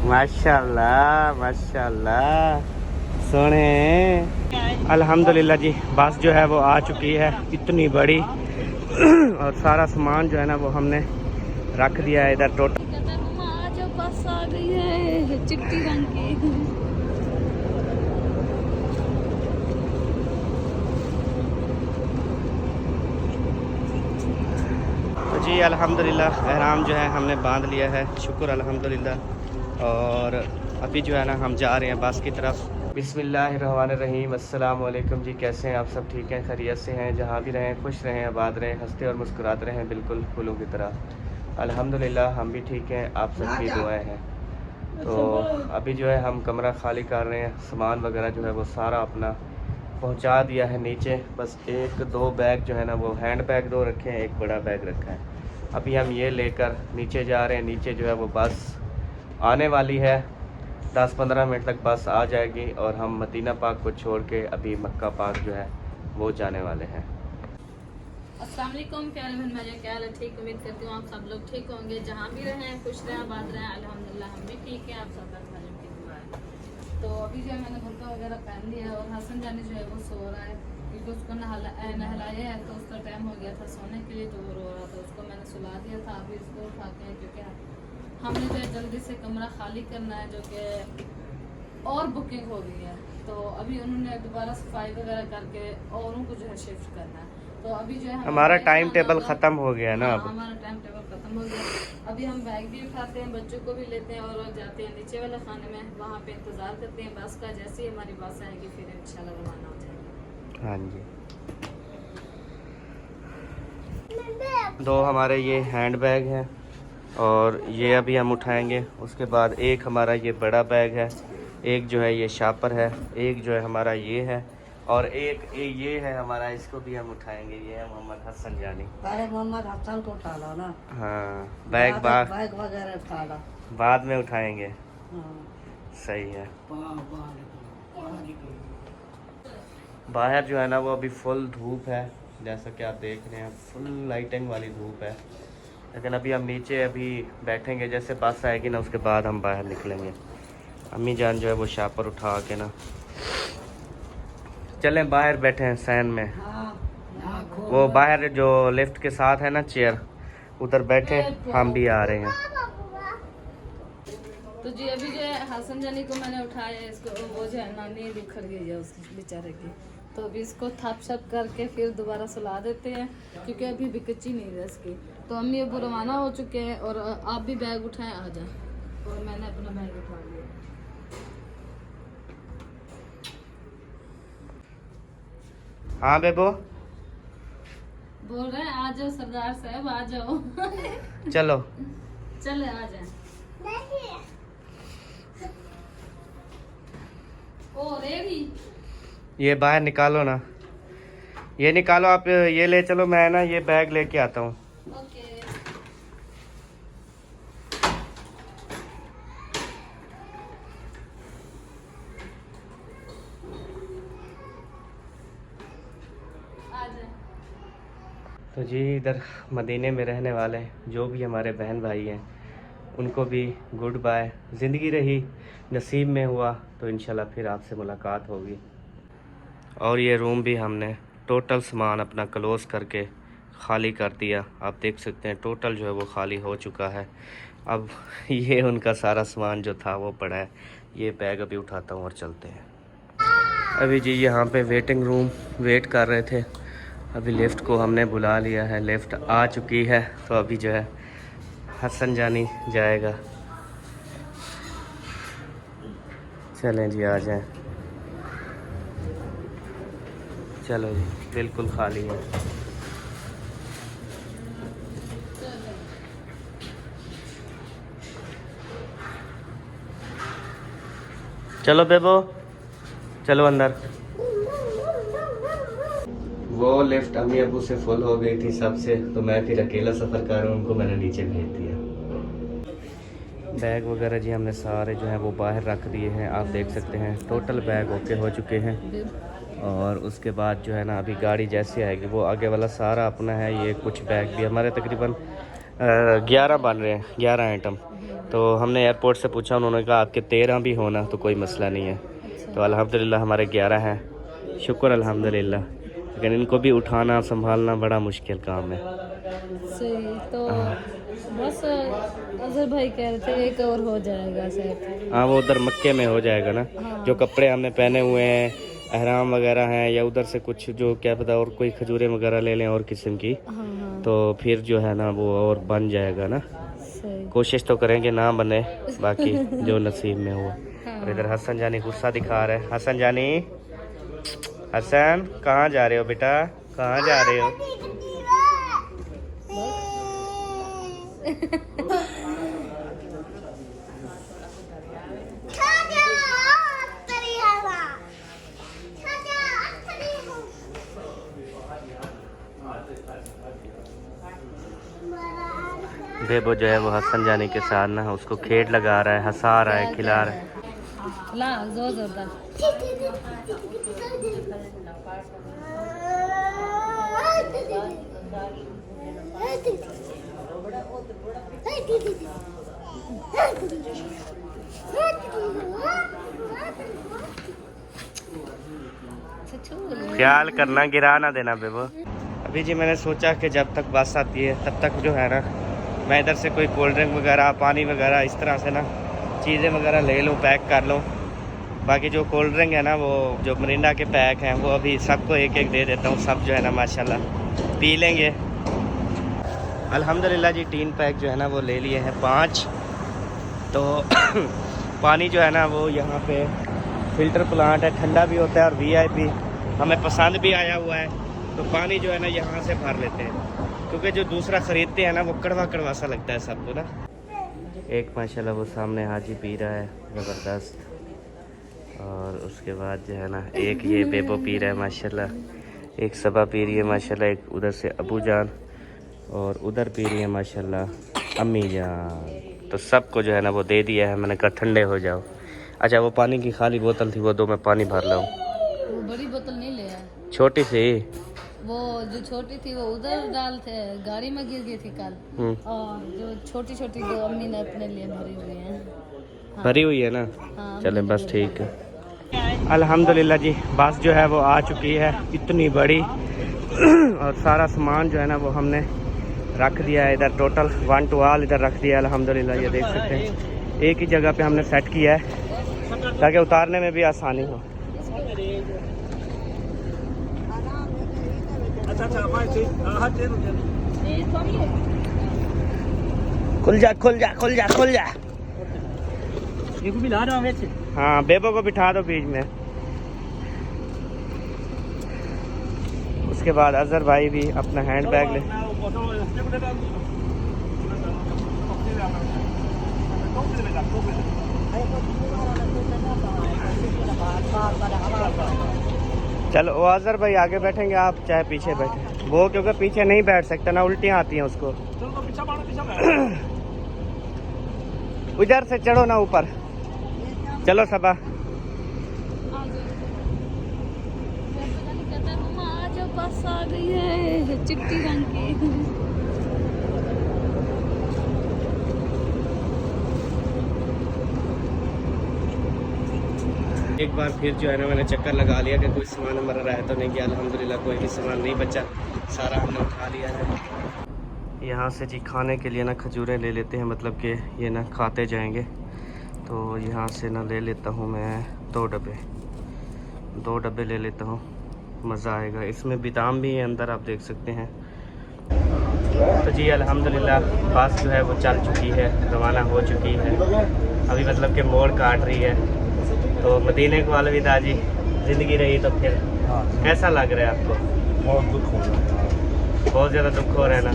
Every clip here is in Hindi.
माशाल्लाह माशाल्लाह, सोने। अल्हम्दुलिल्लाह जी, बस जो है वो आ चुकी है, इतनी बड़ी। और सारा सामान जो है ना वो हमने रख दिया है इधर। टोटल आज बस आ गई है चिट्टी रंग की। तो जी अल्हम्दुलिल्लाह एहराम जो है हमने बांध लिया है, शुक्र अल्हम्दुलिल्लाह। और अभी जो है ना हम जा रहे हैं बस की तरफ। बिस्मिल्लाहिर्रहमानिर्रहीम, अस्सलाम वालेकुम जी। कैसे हैं आप? सब ठीक हैं, खैरियत से हैं? जहाँ भी रहें खुश रहें, आबाद रहें, हंसते और मुस्कुराते रहें, बिल्कुल फूलों की तरह। अल्हम्दुलिल्लाह हम भी ठीक हैं, आप सबकी दुआएं हैं। तो अभी जो है हम कमरा खाली कर रहे हैं, सामान वगैरह जो है वो सारा अपना पहुंचा दिया है नीचे। बस एक दो बैग जो है ना वो हैंड बैग दो रखे हैं, एक बड़ा बैग रखा है। अभी हम ये लेकर नीचे जा रहे हैं। नीचे जो है वो बस आने वाली है, 10-15 मिनट तक बस आ जाएगी और हम मदीना पाक को छोड़ के अभी मक्का पाक जो है वो जाने वाले हैं। अस्सलाम वालेकुम प्यारे बहन भाई, क्या हाल है? ठीक, उम्मीद करती हूँ आप सब लोग ठीक होंगे, जहाँ भी रहें खुश रहें, आबाद रहें। अल्हम्दुलिल्लाह हम भी ठीक हैं, आप सब भाइयों की दुआ है। तो अभी जो है मैंने बुर्का वगैरह पहन लिया है और हसन जानी जो है वो सो रहा है, क्योंकि उसको नहलाया है तो उसका टाइम हो गया था सोने के लिए, तो वो रो रहा था। उसको मैंने सुला दिया था, अभी इसको उठाते हैं क्योंकि हमने जो है जल्दी से कमरा खाली करना है, जो कि और बुकिंग हो गई है। तो अभी उन्होंने दोबारा सफाई वगैरह करके औरों को जो है शिफ्ट करना है। तो अभी जो है हमारा टाइम टेबल ख़त्म हो गया ना। अब हमारा टाइम टेबल खत्म हो गया। अभी हम बैग भी उठाते हैं, बच्चों को भी लेते हैं और जाते हैं नीचे वाले खाने में, वहाँ पे इंतजार करते हैं बस का। जैसे ही हमारी बस आएगी फिर इंशाल्लाह रवाना हो जाएंगे। हाँ जी, दो हमारे ये हैंड बैग हैं और ये अभी हम उठाएंगे। उसके बाद एक हमारा ये बड़ा बैग है, एक जो है ये शापर है, एक जो है हमारा ये है और एक ये है हमारा, इसको भी हम उठाएंगे। ये है मोहम्मद हसन जानी। पहले मोहम्मद हसन को उठा लो ना। हाँ, बैग बैग वगैरह उठा लो, बाद में उठाएंगे। हाँ। सही है। बाहर जो है ना वो अभी फुल धूप है, जैसा कि आप देख रहे हैं, फुल लाइटिंग वाली धूप है। लेकिन अभी हम नीचे अभी बैठेंगे, जैसे बस आएगी ना उसके बाद हम बाहर निकलेंगे। अम्मी जान जो है वो शापर उठा के ना चलें, बाहर बैठे हैं सैन में। वो बाहर जो लिफ्ट के साथ है ना चेयर, उधर बैठे हम भी आ रहे हैं। तो जी अभी जो है हसन जानी को मैंने उठाया, इसको वो जो है ना नींद उखड़ गई है उसकी बेचारे की। तो अभी इसको थप छप करके फिर दोबारा सुला देते हैं, क्योंकि अभी भी कच्ची नींद है इसकी। तो अम्मी अबू रवाना हो चुके हैं और आप भी बैग उठाएं, आ जाए। और मैंने अपना बैग उठा लिया। हाँ बेबो, बोल रहे हैं आ जाओ सरदार साहब, आ जाओ। चलो चले आ जाए। ओ रेडी, ये बाहर निकालो ना, ये निकालो आप, ये ले चलो। मैं ना ये बैग लेके आता हूँ। ओके। आ जाए। तो जी इधर मदीने में रहने वाले जो भी हमारे बहन भाई हैं, उनको भी गुड बाय। ज़िंदगी रही, नसीब में हुआ तो इंशाल्लाह फिर आपसे मुलाकात होगी। और ये रूम भी हमने टोटल सामान अपना क्लोज़ करके ख़ाली कर दिया। आप देख सकते हैं टोटल जो है वो ख़ाली हो चुका है। अब ये उनका सारा सामान जो था वो पड़ा है। ये बैग अभी उठाता हूँ और चलते हैं। अभी जी यहाँ पे वेटिंग रूम वेट कर रहे थे, अभी लिफ्ट को हमने बुला लिया है, लिफ्ट आ चुकी है। तो अभी जो है हसन जानी जाएगा। चलें जी, आ जाएं। चलो जी, बिल्कुल खाली है। चलो बेबो, चलो अंदर। वो लिफ्ट अम्मी अबू से फुल हो गई थी सबसे, तो मैं फिर अकेला सफ़र कर रहा हूँ, उनको मैंने नीचे भेज दिया। बैग वगैरह जी हमने सारे जो हैं वो बाहर रख दिए हैं। आप देख सकते हैं टोटल बैग ओके हो चुके हैं। और उसके बाद जो है ना अभी गाड़ी जैसे आएगी, वो आगे वाला सारा अपना है। ये कुछ बैग भी हमारे तकरीबन 11 बन रहे हैं, 11 आइटम। तो हमने एयरपोर्ट से पूछा, उन्होंने कहा आपके 13 भी होना तो कोई मसला नहीं है। तो अल्हम्दुलिल्लाह हमारे 11 हैं, शुक्र अल्हम्दुलिल्लाह। लेकिन इनको भी उठाना संभालना बड़ा मुश्किल काम है। सही। तो बस अजहर भाई कह रहे थे एक और हो जाएगा शायद। हाँ, वो उधर मक्के में हो जाएगा ना। हाँ। जो कपड़े हमने पहने हुए हैं, अहराम वगैरह हैं, या उधर से कुछ जो क्या पता और कोई खजूरें वगैरह ले लें और किस्म की, हाँ। तो फिर जो है ना वो और बन जाएगा ना। सही। कोशिश तो करेंगे ना बने, बाकी जो नसीब में हो। हाँ। और इधर हसन जानी गुस्सा दिखा रहे हैं। हसन जानी, हसन कहाँ जा रहे हो बेटा, कहाँ जा रहे हो? बेबो जो है वो हसन जानी के साथ ना उसको खेत लगा रहा है, हंसा रहा है, खिला रहा है। ला जोरदार। ख्याल करना, गिरा ना देना बेबो। अभी जी मैंने सोचा कि जब तक बस आती है तब तक जो है ना मैं इधर से कोई कोल्ड ड्रिंक वगैरह, पानी वगैरह इस तरह से ना चीज़ें वगैरह ले लूँ, पैक कर लूँ। बाकी जो कोल्ड ड्रिंक है ना, वो जो मरिंडा के पैक हैं, वो अभी सबको एक एक दे देता हूँ। सब जो है ना माशाल्लाह पी लेंगे। अल्हम्दुलिल्लाह जी 3 पैक जो है ना वो ले लिए हैं, 5। तो पानी जो है ना वो यहाँ पे फ़िल्टर प्लांट है, ठंडा भी होता है और VIP हमें पसंद भी आया हुआ है। तो पानी जो है ना यहाँ से भर लेते हैं, क्योंकि जो दूसरा ख़रीदते हैं ना वो कड़वा कड़वा सा लगता है सबको ना। एक माशाल्लाह वो सामने हाजी पी रहा है ज़बरदस्त, और उसके बाद जो है ना एक ये बेबो पी रहा है माशाल्लाह, एक सबा पी रही है माशाल्लाह, एक उधर से अबू जान, और उधर पी रही है माशाल्लाह अम्मी जान। तो सबको जो है ना वो दे दिया है, मैंने कहा ठंडे हो जाओ। अच्छा, वो पानी की खाली बोतल थी, वो दो मैं पानी भर लाऊं। वो बड़ी बोतल नहीं ले आए, छोटी सी, वो जो छोटी थी वो उधर डालते, गाड़ी में गिर गई थी कल। और जो छोटी छोटी दो अम्मी ने अपने लिए भरी हुई है। हाँ। भरी हुई है ना। हाँ, चले बस ठीक है। अल्हम्दुलिल्लाह जी बस जो है वो आ चुकी है, इतनी बड़ी। और सारा सामान जो है ना वो हमने रख दिया है इधर, टोटल 1 to all इधर रख दिया है अल्हम्दुलिल्लाह। ये देख सकते हैं एक ही जगह पे हमने सेट किया है ताकि उतारने में भी आसानी हो। खुल जा खुल जा खुल जा खुल जा। हाँ, बेबो को बिठा दो बीच में। उसके बाद अजहर भाई भी अपना हैंड बैग ले। चलो वो अजहर भाई आगे बैठेंगे, आप चाहे पीछे बैठे। वो क्योंकि पीछे नहीं बैठ सकता ना, उल्टियाँ आती हैं उसको। उधर से चढ़ो ना ऊपर, चलो सबा। बस आ गई है चिट्टी रंग की। एक बार फिर जो है ना मैंने चक्कर लगा लिया कि कोई सामान हमारा रहा तो नहीं गया। अल्हम्दुलिल्लाह कोई भी सामान नहीं बचा, सारा हमने उठा लिया है। यहाँ से जी खाने के लिए ना खजूरें ले लेते हैं, मतलब कि ये ना खाते जाएंगे। तो यहाँ से ना ले लेता हूँ मैं 2 डब्बे ले लेता हूँ, मज़ा आएगा। इसमें बादाम भी है अंदर, आप देख सकते हैं। तो जी अल्हम्दुलिल्लाह बस जो है वो चल चुकी है, रवाना हो चुकी है। अभी मतलब कि मोड़ काट रही है। तो मदीने को अलविदा जी, ज़िंदगी रही तो फिर। कैसा लग रहा है आपको? बहुत दुख हो रहा है, बहुत ज़्यादा दुख हो रहा है ना।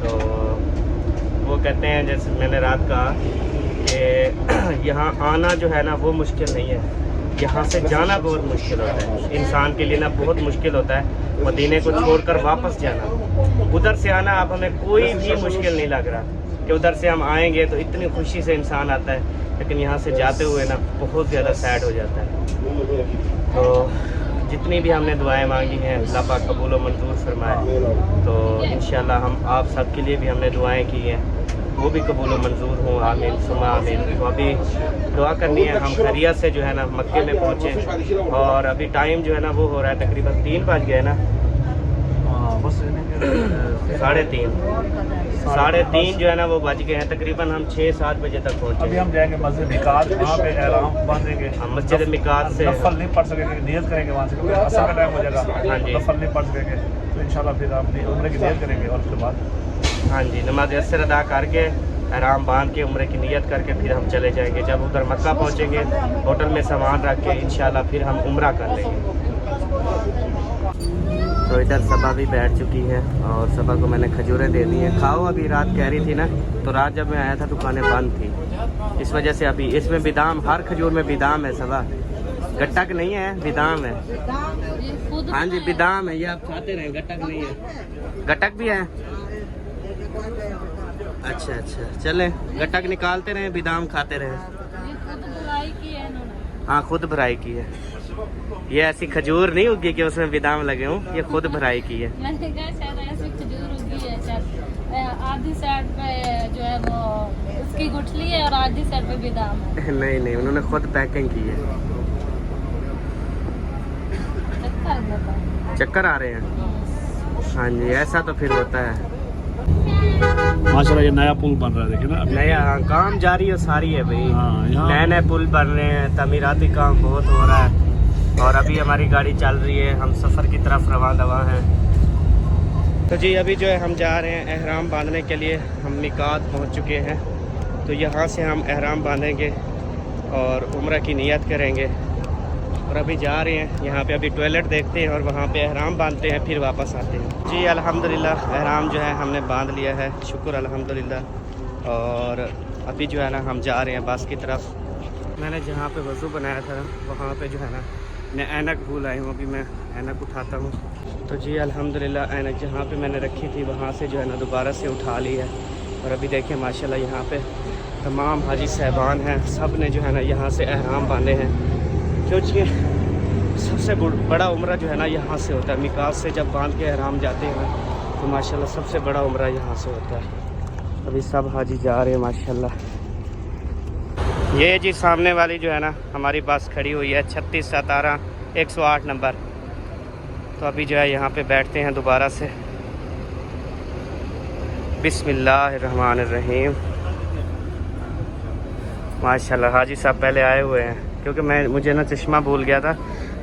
तो वो कहते हैं, जैसे मैंने रात कहा कि यहाँ आना जो है ना वो मुश्किल नहीं है, यहाँ से जाना बहुत मुश्किल होता है। इंसान के लिए ना बहुत मुश्किल होता है मदीने को छोड़कर वापस जाना। उधर से आना अब हमें कोई भी मुश्किल नहीं लग रहा कि उधर से हम आएंगे तो इतनी खुशी से इंसान आता है, लेकिन यहाँ से जाते हुए ना बहुत ज़्यादा सैड हो जाता है। तो जितनी भी हमने दुआएं मांगी हैं अल्लाह पाक कबूल व मंजूर फरमाए। तो इंशाल्लाह हम आप सब के लिए भी हमने दुआएं की हैं, वो भी कबूल व मंजूर हों। आमीन सुमा आमीन। तो अभी दुआ करनी है हम खैरियत से जो है ना मक्के में पहुँचे, और अभी टाइम जो है ना वो हो रहा है तकरीबन 3 बज गए ना, बस 3:30 जो है ना वो बज गए हैं। तकरीबन हम 6-7 बजे तक अभी पहुँचे। हम जाएंगे मस्जिद मिकात, वहाँ पे एहराम बांधेंगे। हम मस्जिद मिकात से नफल नहीं पढ़ सकेंगे, नियत करेंगे वहाँ से, क्योंकि असर का टाइम हो जाएगा। हाँ जी। नफल नहीं पढ़ सकेंगे तो इंशाल्लाह फिर हम उम्र की नियत करेंगे, और उसके बाद हाँ जी नमाज असर अदा करके एहराम बांध के उम्र की नियत करके फिर हम चले जाएंगे। जब उधर मक्का पहुँचेंगे होटल में सामान रख के इंशाल्लाह फिर हम उम्रा कर लेंगे। तो इधर सबा भी बैठ चुकी है और सबा को मैंने खजूरें दे दी हैं, खाओ। अभी रात कह रही थी ना, तो रात जब मैं आया था दुकानें बंद थी, इस वजह से अभी इसमें बिदाम, हर खजूर में बिदाम है सबा, गट्टक नहीं है, बिदाम है। ये खुद हाँ जी बिदाम है, ये आप खाते रहें, गट्टक नहीं है। गट्टक भी है? अच्छा अच्छा, चले गट्टक निकालते रहें, बिदाम खाते रहें। ये खुद बुराई की है इन्होंने। हाँ खुद भराई की है, ये ऐसी खजूर नहीं होगी कि उसमें बिदाम लगे हों, ये खुद भराई की है। मैंने कहा शायद ऐसी खजूर होगी है, शायद आधी साइड पे जो है वो उसकी गुठली है और आधी साइड पे बिदाम है। नहीं नहीं, उन्होंने खुद पैकिंग की है। चक्कर आता है। चक्कर आ रहे हैं? हाँ जी ऐसा तो फिर होता है। माशाल्लाह ये नया पुल बन रहा है, देखिए ना अभी। नया काम जारी है सारी है भाई, हाँ, यहाँ- नए नए पुल बन रहे हैं, तमीराती काम बहुत हो रहा है, और अभी हमारी गाड़ी चल रही है, हम सफ़र की तरफ रवां दवा हैं। तो जी अभी जो है हम जा रहे हैं एहराम बांधने के लिए, हम मिकात पहुंच चुके हैं। तो यहाँ से हम एहराम बांधेंगे और उम्रा की नियत करेंगे, और अभी जा रहे हैं यहाँ पे, अभी टॉयलेट देखते हैं और वहाँ पे एहराम बांधते हैं, फिर वापस आते हैं। जी अल्हम्दुलिल्लाह एहराम जो है हमने बांध लिया है, शुक्र अल्हम्दुलिल्लाह। और अभी जो है ना हम जा रहे हैं बस की तरफ। मैंने जहाँ पे वज़ू बनाया था वहाँ पे जो है ना मैं ऐनक भूल आई हूँ, अभी मैं ऐनक उठाता हूँ। तो जी अल्हम्दुलिल्लाह ऐनक जहाँ पे मैंने रखी थी वहाँ से जो है ना दोबारा से उठा ली है। और अभी देखिए माशाल्लाह यहाँ पे तमाम हाजी साहबान हैं, सब ने जो है ना यहाँ से एहराम बांधे हैं, क्योंकि सबसे बड़ा उम्रा जो है ना यहाँ से होता है। मिकात से जब बांध के एहराम जाते हैं तो माशाल्लाह सबसे बड़ा उम्रा यहाँ से होता है। अभी सब हाजी जा रहे हैं माशाल्लाह। ये जी सामने वाली जो है ना हमारी बस खड़ी हुई है 3617 108 नंबर। तो अभी जो है यहाँ पे बैठते हैं दोबारा से। बिस्मिल्लाहिर्रहमानिर्रहीम। माशाल्लाह हाजी साहब पहले आए हुए हैं, क्योंकि मुझे ना चश्मा भूल गया था,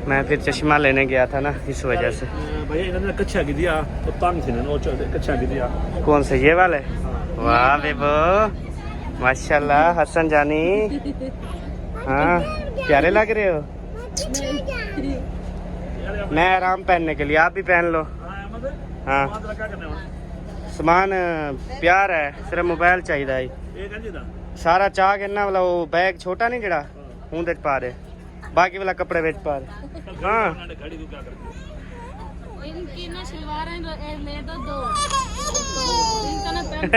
मैं फिर चश्मा लेने गया था ना, इस वजह से। भैया इन्होंने कच्चा की दिया तो तंग थी ना, कच्चा की दिया। कौन से ये वाले? वाह बेबो माशाल्लाह हसन जानी, हाँ प्यारे लग रहे हो। मैं आराम पहनने के लिए, आप भी पहन लो। हाँ समान प्यार है, सिर्फ मोबाइल चाहिए सारा चाह के ना, वाला वो बैग छोटा नहीं जड़ा उंदे च पा दे, बाकी वाला कपड़े बेच पा दे। हाँ इनकी ना शलवारें ले दो तो इनका ना पैंट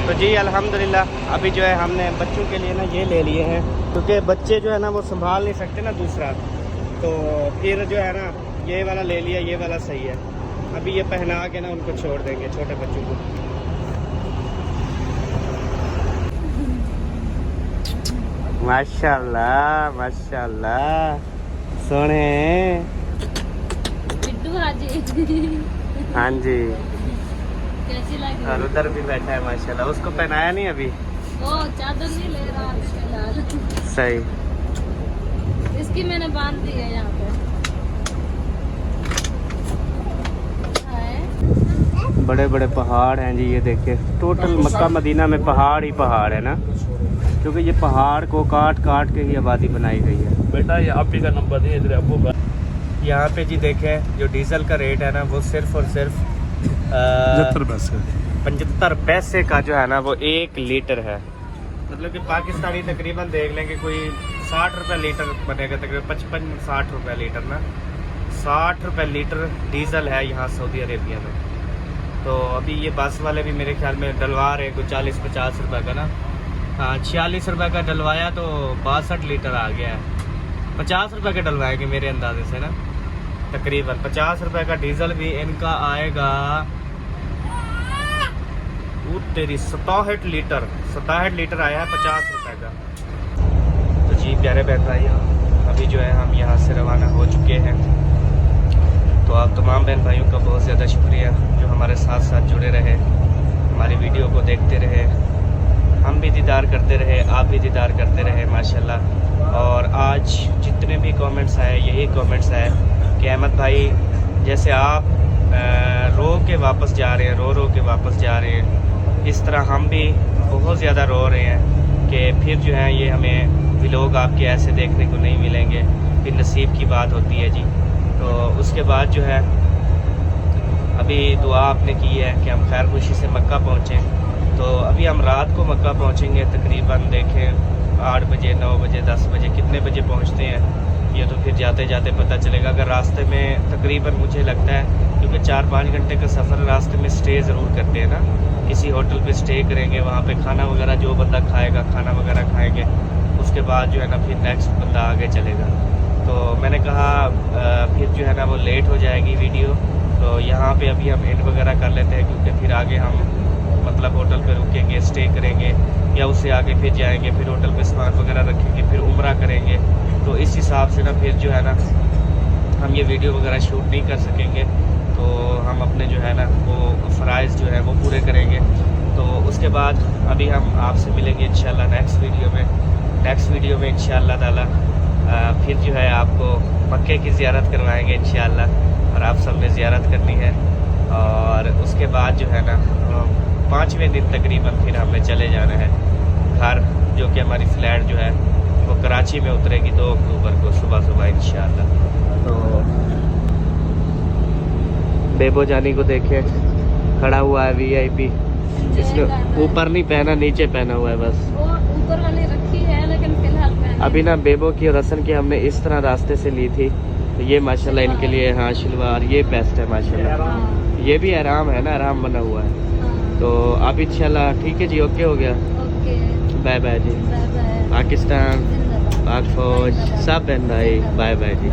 तो जी अल्हम्दुलिल्लाह अभी जो है हमने बच्चों के लिए ना ये ले लिए हैं, क्योंकि बच्चे जो है ना वो संभाल नहीं सकते ना दूसरा, तो फिर जो है ना ये वाला ले लिया, ये वाला सही है। अभी ये पहना के ना उनको छोड़ देंगे छोटे बच्चों को। माशाल्लाह माशाल्लाह सोने। बिट्टू हाजी हाँ जी, कैसी लगी? और उधर भी बैठा है माशाल्लाह, उसको पहनाया नहीं अभी। ओ चादर नहीं ले रहा फिलहाल। सही, इसकी मैंने बांध दी है यहाँ पे। बड़े बड़े पहाड़ हैं जी, ये देखिए टोटल मक्का मदीना में पहाड़ ही पहाड़ है ना, क्योंकि ये पहाड़ को काट काट के ही आबादी बनाई गई है। बेटा ये आप ही का नंबर दिए इधर अबू का। यहाँ पे जी देखें जो डीजल का रेट है ना वो सिर्फ और सिर्फ 75 पैसे का जो है ना वो 1 लीटर है। मतलब कि पाकिस्तानी तकरीबन देख लेंगे कोई 60 रुपये लीटर बनेगा, तकरीबन 55-60 रुपये लीटर ना, 60 रुपये लीटर डीजल है यहाँ सऊदी अरेबिया में। तो अभी ये बस वाले भी मेरे ख्याल में डलवा रहे हैं कोई 40-50 रुपये का ना। हाँ 46 रुपये का डलवाया तो 62 लीटर आ गया है, 50 रुपये का डलवाएंगे मेरे अंदाजे से ना। तकरीबन 50 रुपए का डीजल भी इनका आएगा। वो तेरी 67 लीटर आया है 50 रुपए का। तो जी प्यारे बहन भाइयों, अभी जो है हम यहाँ से रवाना हो चुके हैं। तो आप तमाम बहन भाइयों का बहुत ज़्यादा शुक्रिया जो हमारे साथ साथ जुड़े रहे, हमारी वीडियो को देखते रहे, हम भी दीदार करते रहे, आप भी दीदार करते रहे माशाल्लाह। और आज जितने भी कमेंट्स आए यही कमेंट्स आए कि अहमद भाई जैसे आप रो के वापस जा रहे हैं, रो के वापस जा रहे हैं, इस तरह हम भी बहुत ज़्यादा रो रहे हैं कि फिर जो है ये हमें व्लॉग आपके ऐसे देखने को नहीं मिलेंगे। फिर नसीब की बात होती है जी। तो उसके बाद जो है अभी दुआ आपने की है कि हम खैर खुशी से मक्का पहुँचें। तो अभी हम रात को मक्का पहुँचेंगे, तकरीबन देखें 8 बजे 9 बजे 10 बजे कितने बजे पहुँचते हैं ये तो फिर जाते जाते पता चलेगा। अगर रास्ते में तकरीबन मुझे लगता है क्योंकि 4-5 घंटे का सफ़र, रास्ते में स्टे ज़रूर करते हैं ना, किसी होटल पे स्टे करेंगे, वहाँ पे खाना वगैरह जो बंदा खाएगा खाना वगैरह खाएंगे, उसके बाद जो है ना फिर नेक्स्ट बंदा आगे चलेगा। तो मैंने कहा फिर जो है ना वो लेट हो जाएगी वीडियो, तो यहाँ पे अभी हम एंड वगैरह कर लेते हैं क्योंकि फिर आगे हम मतलब होटल पे रुकेंगे, स्टे करेंगे, या उससे आगे फिर जाएंगे, फिर होटल पे सामान वगैरह रखेंगे, फिर उम्रा करेंगे। तो इस हिसाब से ना फिर जो है ना हम ये वीडियो वगैरह शूट नहीं कर सकेंगे। तो हम अपने जो है ना वो फ़राइज़ जो है वो पूरे करेंगे। तो उसके बाद अभी हम आपसे मिलेंगे इंशाल्लाह नेक्स्ट वीडियो में इंशाल्लाह ताला। फिर जो है आपको मक्के की ज़ियारत करवाएंगे इंशाल्लाह, और आप सब ने ज़ियारत करनी है। और उसके बाद जो है ना 5वें दिन तकरीबन फिर हमने चले जाना है घर, जो कि हमारी फ़्लाइट जो है वो कराची में उतरेगी 2 अक्टूबर को सुबह इंशाल्लाह। तो बेबो जानी को देखे खड़ा हुआ है VIP, इसने ऊपर नहीं पहना, नीचे पहना हुआ है बस। वो ऊपर वाली रखी है लेकिन फिलहाल अभी ना बेबो की और हसन की हमने इस तरह रास्ते से ली थी। तो ये माशाल्लाह इनके लिए हाँ शलवार ये बेस्ट है माशाल्लाह। ये भी आराम है ना, आराम बना हुआ है। तो अब इंशाल्लाह ठीक है जी, ओके हो गया, बाय बाय जी। पाकिस्तान, पाक फौज, सब बहन भाई, बाय बाय जी।